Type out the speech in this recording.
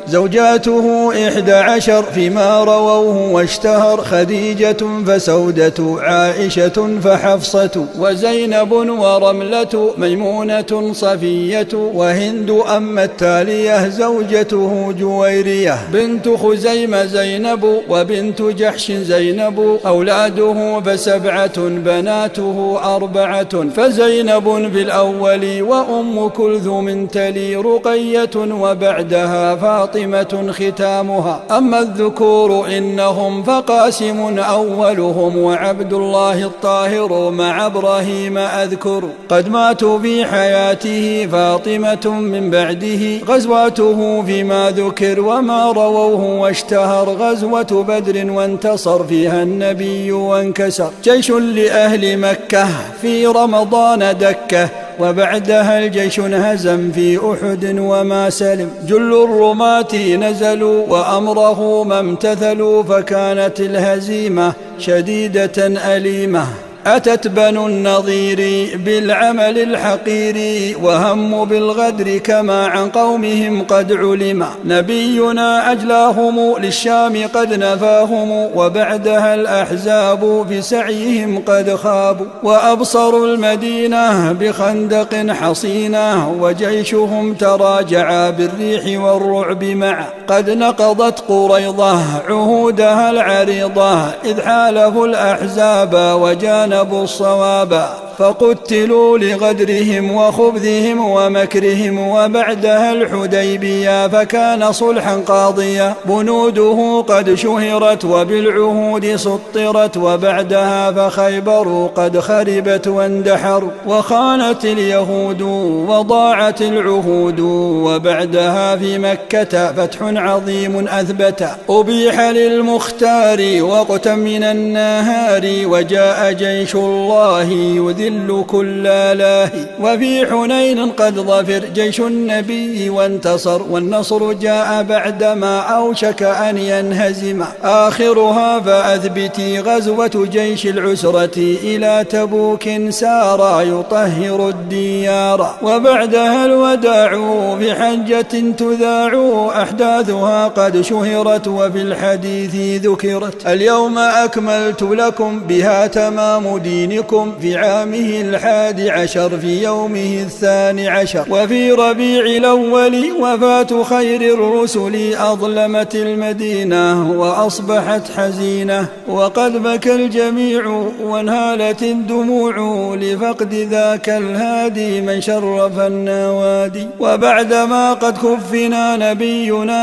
زوجاته 11 فيما رووه واشتهر: خديجة فسودة، عائشة فحفصة، وزينب ورملة، ميمونة صفية، وهند أما التالية زوجته جويرية بنت خزيمة زينب، وبنت جحش زينب. أولاده ف7 بناته 4، فزينب في الأول، وأم كلثوم تلي رقية، وبعدها فاطمة ختامها. أما الذكور إنهم فقاسم أولهم، وعبد الله الطاهر مع إبراهيم أذكر. قد ماتوا في حياته فاطمة من بعده، غزواته فيما ذكر وما رووه واشتهر: غزوة بدر وانتصر فيها النبي وانكسر، جيش لأهل مكة في رمضان دكة، وبعدها الجيش انهزم في أحد وما سلم. جل الرماة نزلوا وأمره ما امتثلوا، فكانت الهزيمة شديدة أليمة. أتت بنو النضير بالعمل الحقير، وهم بالغدر كما عن قومهم قد علم. نبينا أجلاهم للشام قد نفاهم، وبعدها الأحزاب في سعيهم قد خابوا. وأبصروا المدينة بخندق حصينة، وجيشهم تراجع بالريح والرعب معا. قد نقضت قريضة عهودها العريضة، إذ حالفوا الأحزاب وجانبوا الصواب، فقتلوا لغدرهم وخبثهم ومكرهم. وبعدها الحديبية فكان صلحا قاضيا، بنوده قد شهرت وبالعهود سطرت. وبعدها فخيبر قد خربت واندحر، وخانت اليهود وضاعت العهود. وبعدها في مكة فتح عظيم أثبت، أبيح للمختار وقتا من النهار، وجاء جيش الله يذل كل لاهي. وفي حنين قد ظفر جيش النبي وانتصر، والنصر جاء بعدما أوشك أن ينهزم. آخرها فأثبتي غزوة جيش العسرة، إلى تبوك سار يطهر الديار. وبعدها الوداع بحجة تذاع، أحداثها قد شهرت وفي الحديث ذكرت. اليوم أكملت لكم بها تمام دينكم، في عامه 11 في يومه 12. وفي ربيع الأول وفاة خير الرسل، أظلمت المدينة وأصبحت حزينة. وقد بكى الجميع وانهالت الدموع، لفقد ذاك الهادي من شرف النوادي. وبعدما قد كفنا نبينا